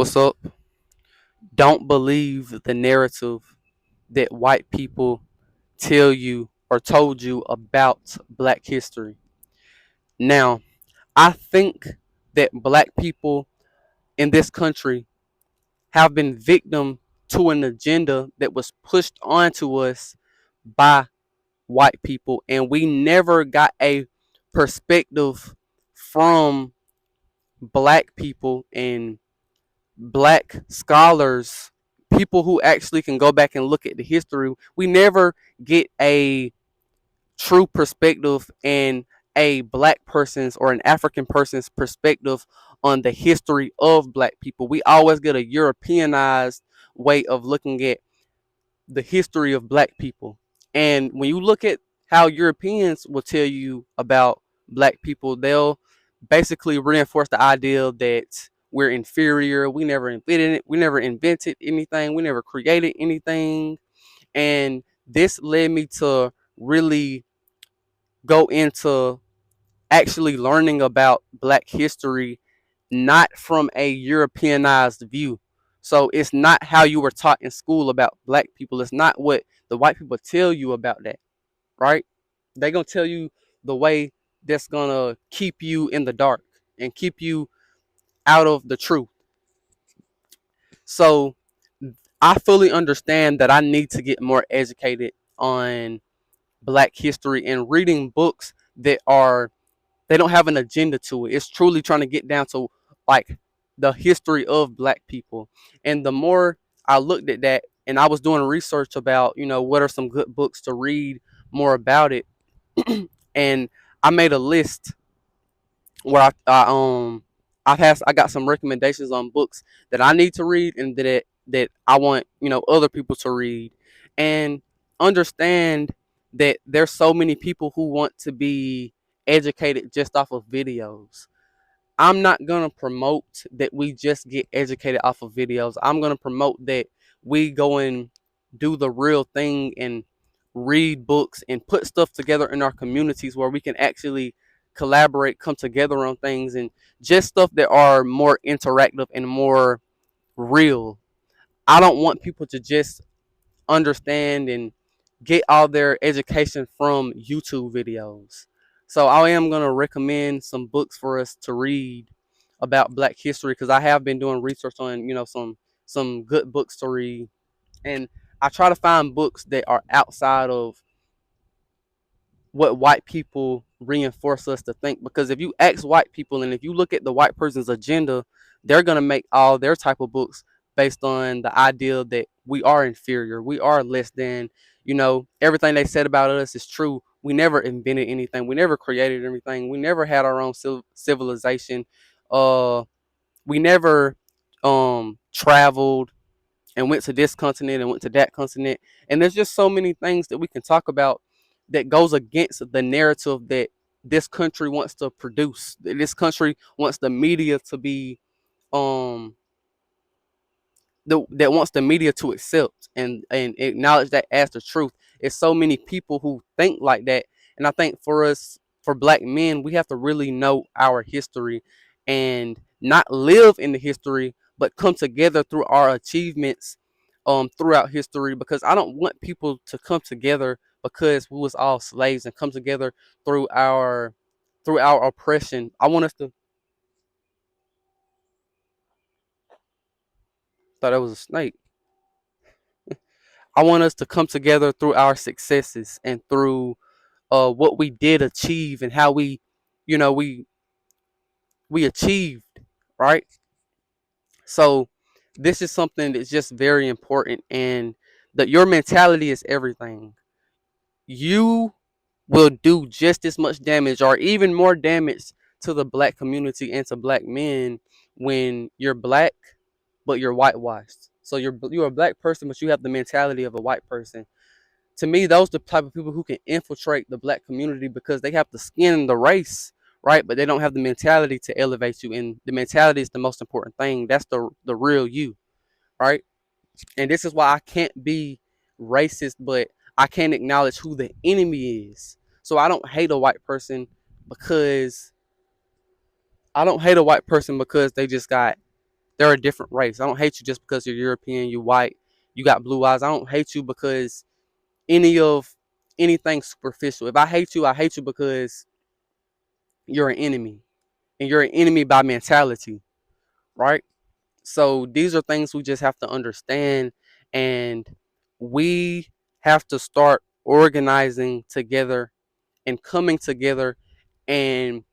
What's up? Don't believe the narrative that white people tell you or told you about black history. Now, I think that black people in this country have been victim to an agenda that was pushed onto us by white people, and we never got a perspective from black people and black scholars, people who actually can go back and look at the history. We never get a true perspective and a black person's or an African person's perspective on the history of black people. We always get a Europeanized way of looking at the history of black people. And when you look at how Europeans will tell you about black people, they'll basically reinforce the idea that we're inferior. We never invented anything. We never created anything. And this led me to really go into actually learning about black history not from a Europeanized view. So it's not how you were taught in school about black people. It's not what the white people tell you about that, right? They're gonna tell you the way that's gonna keep you in the dark and keep you out of the truth. So I fully understand that I need to get more educated on black history and reading books that are they don't have an agenda to it. It's truly trying to get down to like the history of black people. And the more I looked at that and I was doing research about, what are some good books to read more about it. And I made a list where I got some recommendations on books that I need to read and that I want, other people to read. And understand that there's so many people who want to be educated just off of videos. I'm not going to promote that we just get educated off of videos. I'm going to promote that we go and do the real thing and read books and put stuff together in our communities where we can actually collaborate, come together on things, and just stuff that are more interactive and more real. I don't want people to just understand and get all their education from YouTube videos. So I am going to recommend some books for us to read about black history because I have been doing research on, some good books to read. And I try to find books that are outside of what white people reinforce us to think, because if you ask white people and if you look at the white person's agenda, they're going to make all their type of books based on the idea that we are inferior, we are less than, everything they said about us is true. We never invented anything, we never created anything, we never had our own civilization, uh we never traveled and went to this continent and went to that continent. And there's just so many things that we can talk about that goes against the narrative that this country wants to produce. This country wants the media to be um that wants the media to accept and acknowledge that as the truth. It's so many people who think like that. And I think for us, for black men, we have to really know our history and not live in the history, but come together through our achievements throughout history, because I don't want people to come together because we was all slaves and come together through our oppression. I want us to thought that was a snake. I want us to come together through our successes and through what we did achieve and how we achieved, right? So this is something that's just very important, and that your mentality is everything. You will do just as much damage or even more damage to the black community and to black men when you're black but you're whitewashed. So you're a black person but you have the mentality of a white person. To me, those are the type of people who can infiltrate the black community because they have the skin and the race, right? But they don't have the mentality to elevate you. And the mentality is the most important thing. That's the real you, right? And this is why I can't be racist, but I can't acknowledge who the enemy is. So because I don't hate a white person because they just got they're a different race. I don't hate you just because you're European, you're white, you got blue eyes. I don't hate you because any of anything superficial. If I hate you because you're an enemy, and you're an enemy by mentality, right? So these are things we just have to understand, and we have to start organizing together and coming together and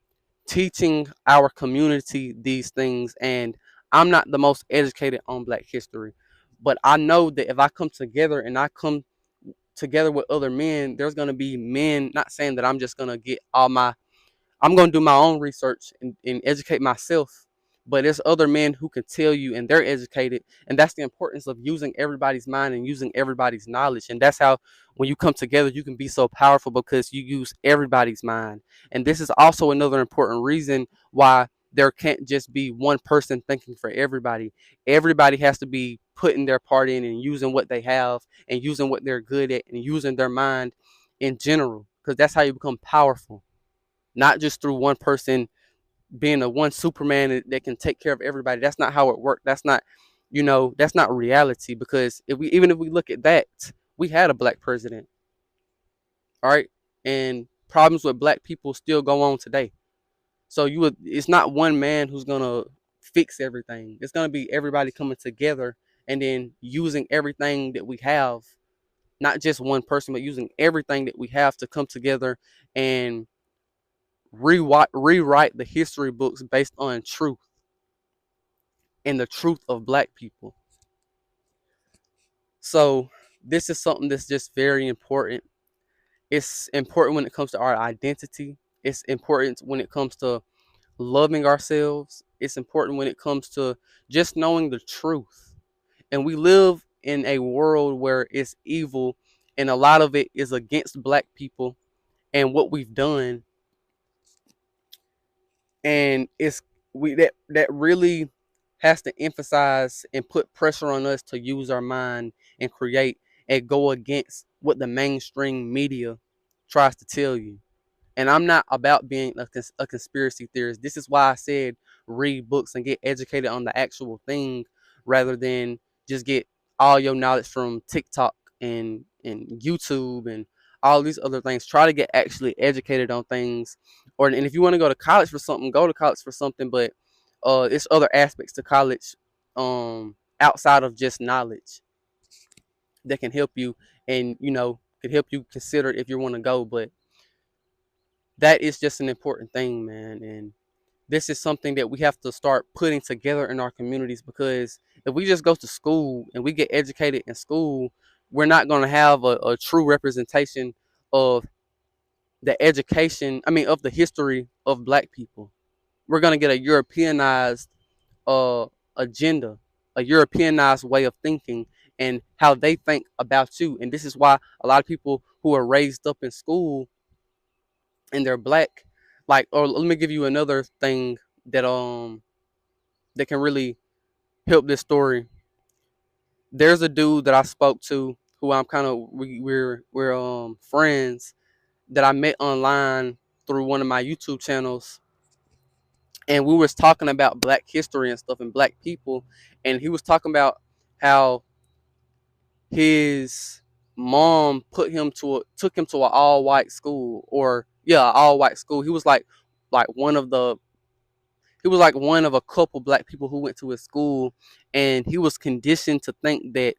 teaching our community these things. And I'm not the most educated on Black history, but I know that if I come together and I come together with other men, there's going to be men, not saying that I'm just going to get all my I'm going to do my own research and educate myself. But there's other men who can tell you, and they're educated. And that's the importance of using everybody's mind and using everybody's knowledge. And that's how, when you come together, you can be so powerful because you use everybody's mind. And this is also another important reason why there can't just be one person thinking for everybody. Everybody has to be putting their part in and using what they have and using what they're good at and using their mind in general, because that's how you become powerful, not just through one person being a one Superman that can take care of everybody. That's not how it works. That's not, that's not reality. Because even if we look at that, we had a black president, all right, and problems with black people still go on today. So it's not one man who's gonna fix everything. It's gonna be everybody coming together and then using everything that we have, not just one person, but using everything that we have to come together and rewrite the history books based on truth and the truth of black people. So this is something that's just very important. It's important when it comes to our identity. It's important when it comes to loving ourselves. It's important when it comes to just knowing the truth. And we live in a world where it's evil, and a lot of it is against black people and what we've done. And it's we that really has to emphasize and put pressure on us to use our mind and create and go against what the mainstream media tries to tell you. And I'm not about being a conspiracy theorist. This is why I said read books and get educated on the actual thing, rather than just get all your knowledge from TikTok and YouTube and all these other things. Try to get actually educated on things. And if you want to go to college for something, go to college for something. But it's other aspects to college, outside of just knowledge, that can help you, and can help you consider if you want to go. But that is just an important thing, man. And this is something that we have to start putting together in our communities, because if we just go to school and we get educated in school, we're not going to have a true representation of the education, I mean, of the history of black people. We're going to get a Europeanized uh, agenda, a Europeanized way of thinking and how they think about you. And this is why a lot of people who are raised up in school and they're black, like, or let me give you another thing that that can really help this story. There's a dude that I spoke to who I'm kind of we're friends, that I met online through one of my YouTube channels, and we was talking about black history and stuff and black people, and he was talking about how his mom took him to an all white school, or yeah, all white school. Like one of the he was like one of a couple black people who went to his school, and he was conditioned to think that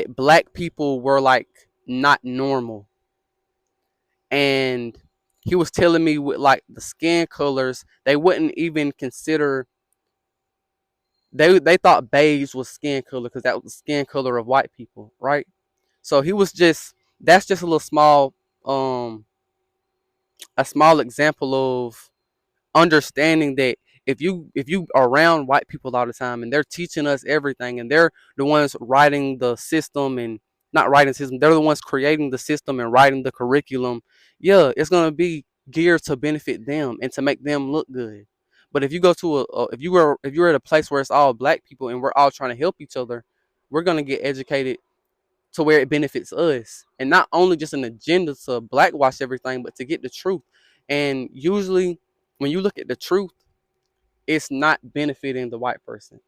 black people were like not normal. And he was telling me with like the skin colors, they wouldn't even consider, they thought beige was skin color because that was the skin color of white people, right? So he was just that's just a little um small example of understanding that if you are around white people all the time and they're teaching us everything, and they're the ones writing the system, and not writing the system, they're the ones creating the system and writing the curriculum. Yeah, it's going to be geared to benefit them and to make them look good. But if you go to if you're at a place where it's all black people and we're all trying to help each other, we're going to get educated to where it benefits us, and not only just an agenda to blackwash everything, but to get the truth. And usually when you look at the truth, it's not benefiting the white person.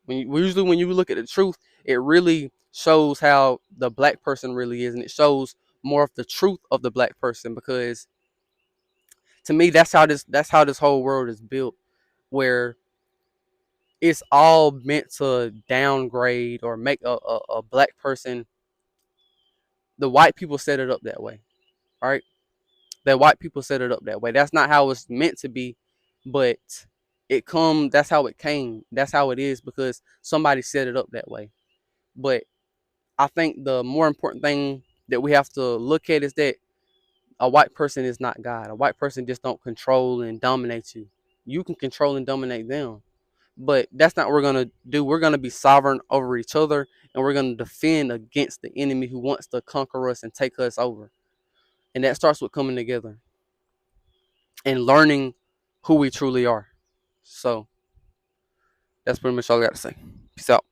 Usually when you look at the truth, it really shows how the black person really is, and it shows more of the truth of the black person. Because to me, that's how this whole world is built, where it's all meant to downgrade or make a black person. The white people set it up that way, right? The white people set it up that way. That's not how it's meant to be, but that's how it came. That's how it is because somebody set it up that way. But I think the more important thing that we have to look at is that a white person is not God. A white person just don't control and dominate you. You can control and dominate them. But that's not what we're gonna do. We're gonna be sovereign over each other, and we're gonna defend against the enemy who wants to conquer us and take us over. And that starts with coming together and learning who we truly are. So that's pretty much all I got to say. Peace out.